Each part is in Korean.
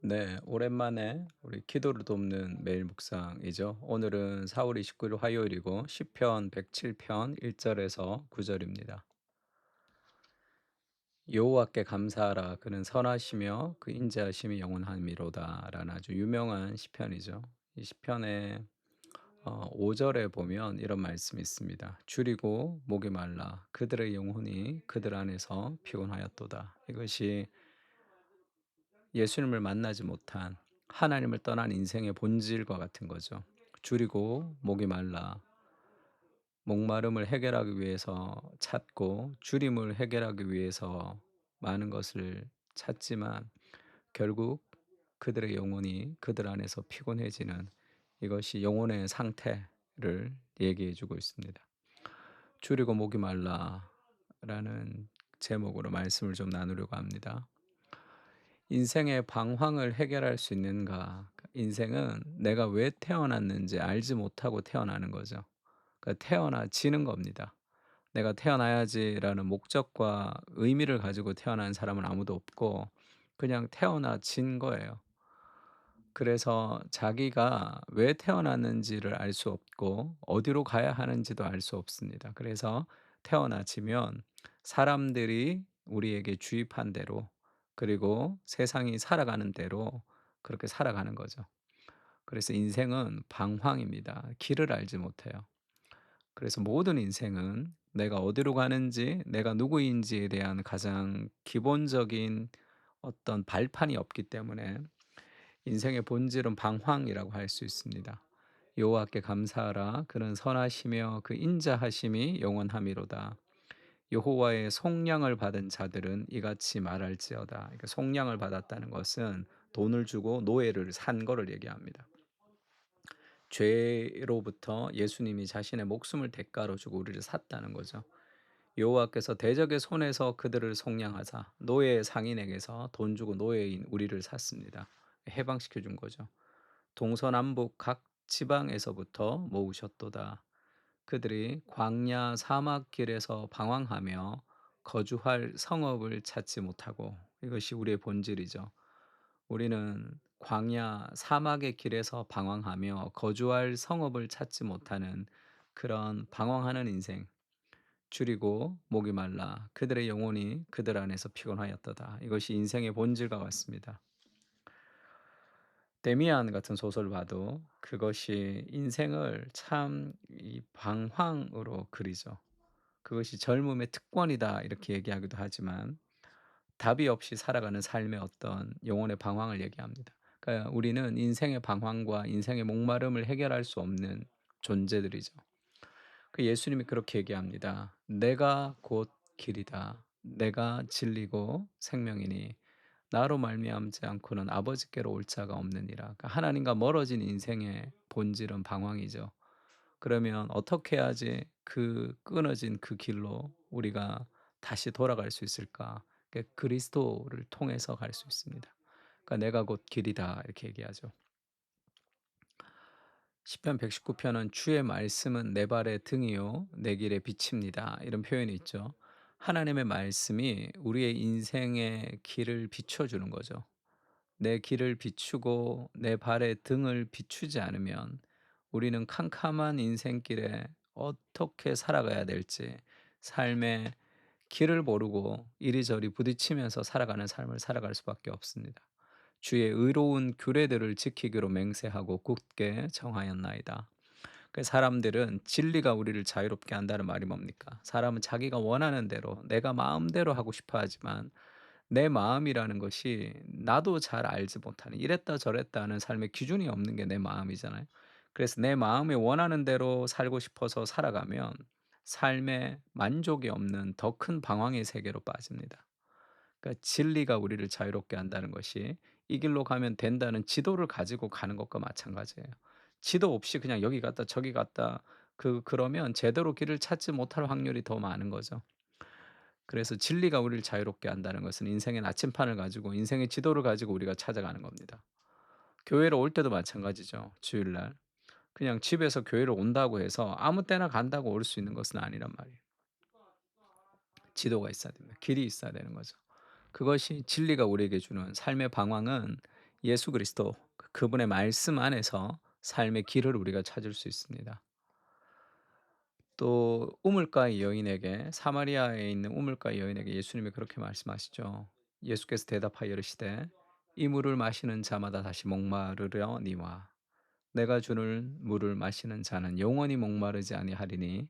네, 오랜만에 우리 기도를 돕는 매일 묵상이죠. 오늘은 4월 29일 화요일이고 시편 107편 1절에서 9절입니다. 여호와께 감사하라 그는 선하시며 그 인자하심이 영원함이로다라는 아주 유명한 시편이죠. 이 시편의 5절에 보면 이런 말씀이 있습니다. 줄이고 목이 말라 그들의 영혼이 그들 안에서 피곤하였도다. 이것이 예수님을 만나지 못한 하나님을 떠난 인생의 본질과 같은 거죠. 줄이고 목이 말라 목마름을 해결하기 위해서 찾고 줄임을 해결하기 위해서 많은 것을 찾지만 결국 그들의 영혼이 그들 안에서 피곤해지는 이것이 영혼의 상태를 얘기해 주고 있습니다. 줄이고 목이 말라라는 제목으로 말씀을 좀 나누려고 합니다. 인생의 방황을 해결할 수 있는가? 인생은 내가 왜 태어났는지 알지 못하고 태어나는 거죠. 그러니까 태어나지는 겁니다. '내가 태어나야지.'라는 목적과 의미를 가지고 태어난 사람은 아무도 없고 그냥 태어나진 거예요. 그래서 자기가 왜 태어났는지를 알 수 없고 어디로 가야 하는지도 알 수 없습니다. 그래서 태어나지면 사람들이 우리에게 주입한 대로 그리고 세상이 살아가는 대로 그렇게 살아가는 거죠. 그래서 인생은 방황입니다. 길을 알지 못해요. 그래서 모든 인생은 내가 어디로 가는지, 내가 누구인지에 대한 가장 기본적인 어떤 발판이 없기 때문에 인생의 본질은 방황이라고 할 수 있습니다. 여호와께 감사하라 그는 선하시며 그 인자하심이 영원함이로다. 여호와의 속량을 받은 자들은 이같이 말할지어다. 그러니까 속량을 받았다는 것은 돈을 주고 노예를 산 거를 얘기합니다. 죄로부터 예수님이 자신의 목숨을 대가로 주고 우리를 샀다는 거죠. 여호와께서 대적의 손에서 그들을 속량하사 노예 상인에게서 돈 주고 노예인 우리를 샀습니다. 해방시켜 준 거죠. 동서남북 각 지방에서부터 모으셨도다. 그들이 광야 사막 길에서 방황하며 거주할 성읍을 찾지 못하고 이것이 우리의 본질이죠. 우리는 광야 사막의 길에서 방황하며 거주할 성읍을 찾지 못하는 그런 방황하는 인생. 줄이고 목이 말라 그들의 영혼이 그들 안에서 피곤하였도다. 이것이 인생의 본질과 같습니다. 데미안 같은 소설을 봐도 그것이 인생을 참 이 방황으로 그리죠. 그것이 젊음의 특권이다 이렇게 얘기하기도 하지만 답이 없이 살아가는 삶의 어떤 영혼의 방황을 얘기합니다. 그러니까 우리는 인생의 방황과 인생의 목마름을 해결할 수 없는 존재들이죠. 그 예수님이 그렇게 얘기합니다. "내가 곧 길이다. 내가 진리고 생명이니 나로 말미암지 않고는 아버지께로 올 자가 없느니라." 그러니까 하나님과 멀어진 인생의 본질은 방황이죠. 그러면 어떻게 해야지 그 끊어진 그 길로 우리가 다시 돌아갈 수 있을까? 그리스도를 통해서 갈 수 있습니다. 그러니까 "내가 곧 길이다." 이렇게 얘기하죠. 시편 119 편은 "주의 말씀은 내 발의 등이요 내 길의 빛입니다." 이런 표현이 있죠. 하나님의 말씀이 우리의 인생의 길을 비춰 주는 거죠. 내 길을 비추고 내 발의 등을 비추지 않으면 우리는 캄캄한 인생길에 어떻게 살아가야 될지 삶의 길을 모르고 이리저리 부딪히면서 살아가는 삶을 살아갈 수밖에 없습니다. 주의 의로운 규례들을 지키기로 맹세하고 굳게 정하였나이다. 그 사람들은 진리가 우리를 자유롭게 한다는 말이 뭡니까? 사람은 자기가 원하는 대로 내가 마음대로 하고 싶어 하지만 내 마음이라는 것이 나도 잘 알지 못하는 이랬다 저랬다 하는 삶의 기준이 없는 게 내 마음이잖아요. 그래서 내 마음이 원하는 대로 살고 싶어서 살아가면 삶에 만족이 없는 더 큰 방황의 세계로 빠집니다. 그러니까 진리가 우리를 자유롭게 한다는 것이 이 길로 가면 된다는 지도를 가지고 가는 것과 마찬가지예요. 지도 없이 그냥 여기 갔다 저기 갔다 그러면 제대로 길을 찾지 못할 확률이 더 많은 거죠. 그래서 진리가 우리를 자유롭게 한다는 것은 인생의 나침판을 가지고 인생의 지도를 가지고 우리가 찾아가는 겁니다. 교회로 올 때도 마찬가지죠. 주일날. 그냥 집에서 교회를 온다고 해서 아무 때나 간다고 올 수 있는 것은 아니란 말이에요. 지도가 있어야 됩니다. 길이 있어야 되는 거죠. 그것이 진리가 우리에게 주는 삶의 방황은 예수 그리스도 그분의 말씀 안에서 삶의 길을 우리가 찾을 수 있습니다. 또 우물가의 여인에게 사마리아에 있는 우물가의 여인에게 예수님이 그렇게 말씀하시죠. 예수께서 대답하여 이르시되 이 물을 마시는 자마다 다시 목마르려니와 내가 주는 물을 마시는 자는 영원히 목마르지 아니하리니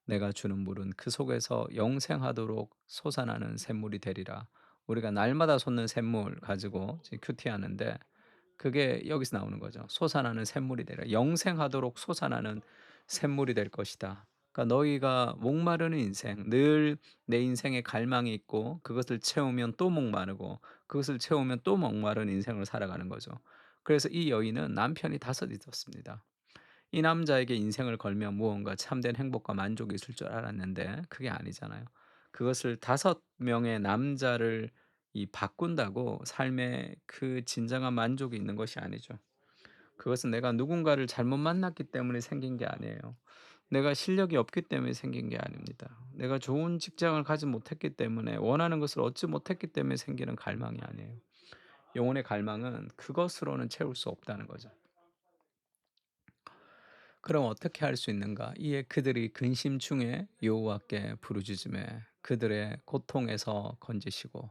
내가 주는 물은 그 속에서 영생하도록 솟아나는 샘물이 되리라. 우리가 날마다 솟는 샘물 가지고 지금 큐티하는데 그게 여기서 나오는 거죠. 솟아나는 샘물이 되리라. 영생하도록 솟아나는 샘물이 될 것이다. 그러니까 너희가 목마르는 인생, 늘 내 인생에 갈망이 있고 그것을 채우면 또 목마르고 그것을 채우면 또 목마른 인생을 살아가는 거죠. 그래서 이 여인은 남편이 다섯 있었습니다. 이 남자에게 인생을 걸면 무언가 참된 행복과 만족이 있을 줄 알았는데 그게 아니잖아요. 그것을 다섯 명의 남자를 바꾼다고 삶에 그 진정한 만족이 있는 것이 아니죠. 그것은 내가 누군가를 잘못 만났기 때문에 생긴 게 아니에요. 내가 실력이 없기 때문에 생긴 게 아닙니다. 내가 좋은 직장을 가지 못했기 때문에 원하는 것을 얻지 못했기 때문에 생기는 갈망이 아니에요. 영혼의 갈망은 그것으로는 채울 수 없다는 거죠. 그럼 어떻게 할 수 있는가? 이에 그들이 근심 중에 여호와께 부르짖음에 그들의 고통에서 건지시고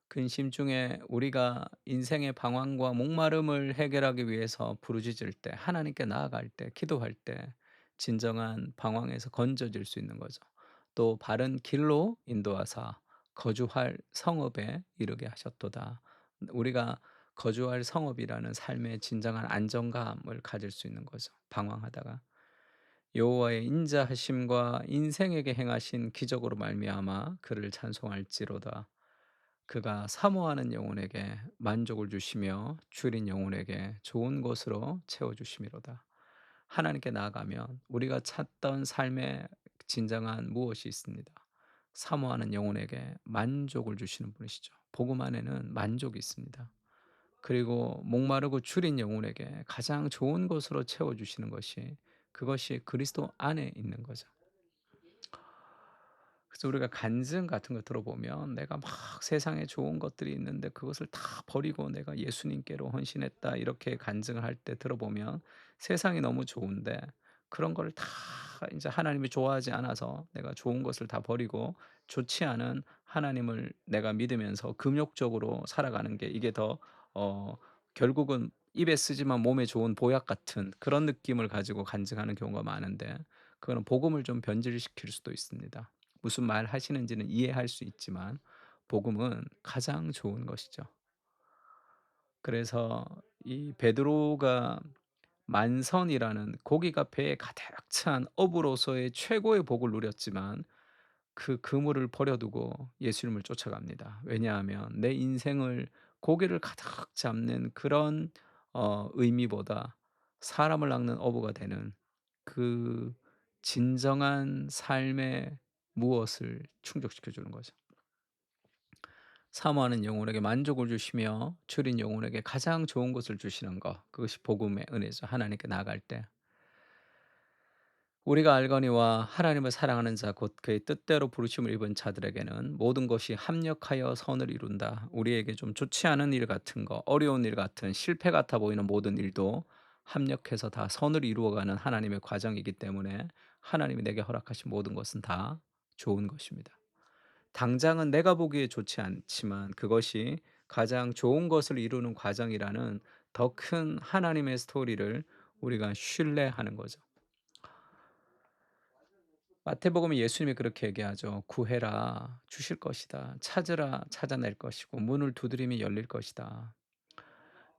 근심 중에 우리가 인생의 방황과 목마름을 해결하기 위해서 부르짖을 때 하나님께 나아갈 때 기도할 때 진정한 방황에서 건져질 수 있는 거죠. 또 바른 길로 인도하사 거주할 성읍에 이르게 하셨도다. 우리가 거주할 성읍이라는 삶의 진정한 안정감을 가질 수 있는 거죠. 방황하다가 여호와의 인자하심과 인생에게 행하신 기적으로 말미암아 그를 찬송할지로다. 그가 사모하는 영혼에게 만족을 주시며 줄인 영혼에게 좋은 것으로 채워 주심이로다. 하나님께 나아가면 우리가 찾던 삶의 진정한 무엇이 있습니다. 사모하는 영혼에게 만족을 주시는 분이시죠. 복음 안에는 만족이 있습니다. 그리고 목마르고 줄인 영혼에게 가장 좋은 것으로 채워 주시는 것이 그것이 그리스도 안에 있는 거죠. 그래서 우리가 간증 같은 거 들어보면 내가 막 세상에 좋은 것들이 있는데 그것을 다 버리고 내가 예수님께로 헌신했다 이렇게 간증을 할 때 들어보면 세상이 너무 좋은데 그런 거를 다 인제 하나님이 좋아하지 않아서 내가 좋은 것을 다 버리고 좋지 않은 하나님을 내가 믿으면서 금욕적으로 살아가는 게 이게 더 결국은 입에 쓰지만 몸에 좋은 보약 같은 그런 느낌을 가지고 간증하는 경우가 많은데 그거는 복음을 좀 변질시킬 수도 있습니다. 무슨 말 하시는지는 이해할 수 있지만 복음은 가장 좋은 것이죠. 그래서 이 베드로가 만선이라는 고기가 배에 가득 찬 어부로서의 최고의 복을 누렸지만 그 그물을 버려두고 예수님을 쫓아갑니다. 왜냐하면 내 인생을 고기를 가득 잡는 그런 의미보다 사람을 낚는 어부가 되는 그 진정한 삶의 무엇을 충족시켜 주는 거죠. 사모하는 영혼에게 만족을 주시며 줄인 영혼에게 가장 좋은 것을 주시는 것 그것이 복음의 은혜죠. 하나님께 나아갈 때. 우리가 알거니와 하나님을 사랑하는 자 곧 그의 뜻대로 부르심을 입은 자들에게는 모든 것이 합력하여 선을 이룬다. 우리에게 좀 좋지 않은 일 같은 거, 어려운 일 같은 실패 같아 보이는 모든 일도 합력해서 다 선을 이루어가는 하나님의 과정이기 때문에 하나님이 내게 허락하신 모든 것은 다 좋은 것입니다. 당장은 내가 보기에 좋지 않지만 그것이 가장 좋은 것을 이루는 과정이라는 더 큰 하나님의 스토리를 우리가 신뢰하는 거죠. 마태복음에 예수님이 그렇게 얘기하죠. "구해라 주실 것이다. 찾으라 찾아낼 것이고 문을 두드리면 열릴 것이다."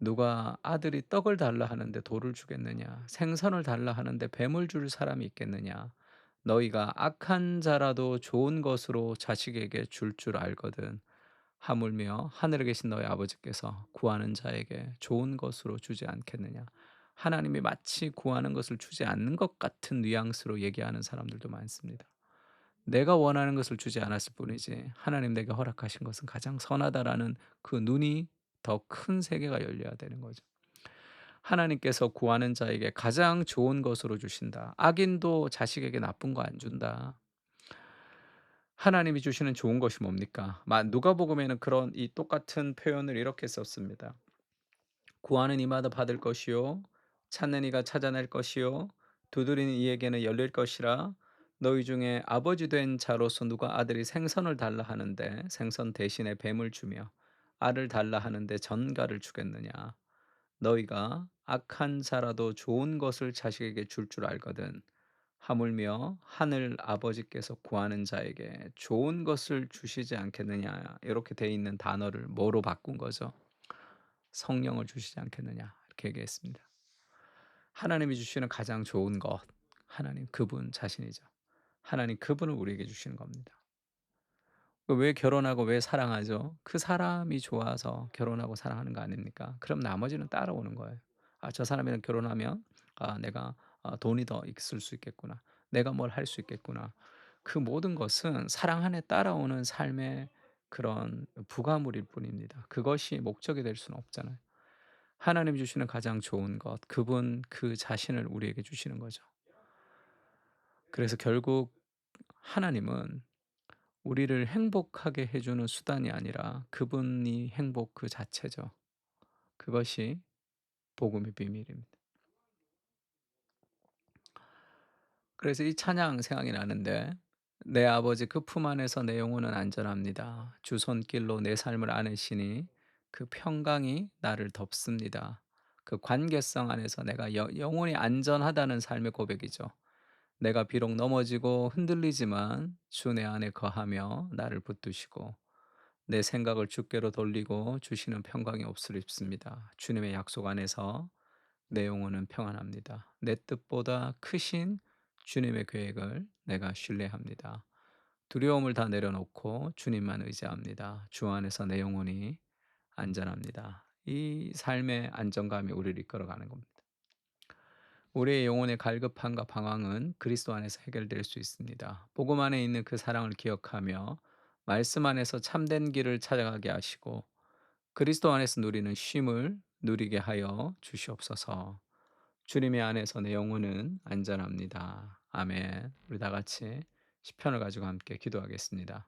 누가 아들이 떡을 달라 하는데 돌을 주겠느냐? 생선을 달라 하는데 뱀을 줄 사람이 있겠느냐? 너희가 악한 자라도 좋은 것으로 자식에게 줄 알거든. 하물며 하늘에 계신 너희 아버지께서 구하는 자에게 좋은 것으로 주지 않겠느냐? 하나님이 마치 구하는 것을 주지 않는 것 같은 뉘앙스로 얘기하는 사람들도 많습니다. 내가 원하는 것을 주지 않았을 뿐이지 하나님 내게 허락하신 것은 가장 선하다라는 그 눈이 더 큰 세계가 열려야 되는 거죠. 하나님께서 구하는 자에게 가장 좋은 것으로 주신다. 악인도 자식에게 나쁜 거 안 준다. 하나님이 주시는 좋은 것이 뭡니까? 누가복음에는 그런 이 똑같은 표현을 이렇게 썼습니다. 구하는 이마다 받을 것이요 찾는 이가 찾아낼 것이요 두드리는 이에게는 열릴 것이라. 너희 중에 아버지 된 자로서 누가 아들이 생선을 달라 하는데 생선 대신에 뱀을 주며 알을 달라 하는데 전갈을 주겠느냐. 너희가 악한 자라도 좋은 것을 자식에게 줄 알거든 하물며 하늘 아버지께서 구하는 자에게 좋은 것을 주시지 않겠느냐. 이렇게 돼 있는 단어를 뭐로 바꾼 거죠? 성령을 주시지 않겠느냐 이렇게 얘기했습니다. 하나님이 주시는 가장 좋은 것, 하나님 그분 자신이죠. 하나님 그분을 우리에게 주시는 겁니다. 왜 결혼하고 왜 사랑하죠? 그 사람이 좋아서 결혼하고 사랑하는 거 아닙니까? 그럼 나머지는 따라오는 거예요. 아, 저 사람이랑 결혼하면 내가 돈이 더 있을 수 있겠구나. 내가 뭘 할 수 있겠구나. 그 모든 것은 사랑 안에 따라오는 삶의 그런 부가물일 뿐입니다. 그것이 목적이 될 수는 없잖아요. 하나님 주시는 가장 좋은 것, 그분 그 자신을 우리에게 주시는 거죠. 그래서 결국 하나님은 우리를 행복하게 해 주는 수단이 아니라 그분이 행복 그 자체죠. 그것이 복음의 비밀입니다. 그래서 이 찬양 생각이 나는데 내 아버지 그 품 안에서 내 영혼은 안전합니다. 주 손길로 내 삶을 안으시니 그 평강이 나를 덮습니다. 그 관계성 안에서 내가 영혼이 안전하다는 삶의 고백이죠. 내가 비록 넘어지고 흔들리지만 주 내 안에 거하며 나를 붙드시고 내 생각을 주께로 돌리고 주시는 평강이 없으립습니다. 주님의 약속 안에서 내 영혼은 평안합니다. 내 뜻보다 크신 주님의 계획을 내가 신뢰합니다. 두려움을 다 내려놓고 주님만 의지합니다. 주 안에서 내 영혼이 안전합니다. 이 삶의 안정감이 우리를 이끌어가는 겁니다. 우리의 영혼의 갈급함과 방황은 그리스도 안에서 해결될 수 있습니다. 복음 안에 있는 그 사랑을 기억하며 말씀 안에서 참된 길을 찾아가게 하시고 그리스도 안에서 누리는 쉼을 누리게 하여 주시옵소서. 주님의 안에서 내 영혼은 안전합니다. 아멘. 우리 다 같이 시편을 가지고 함께 기도하겠습니다.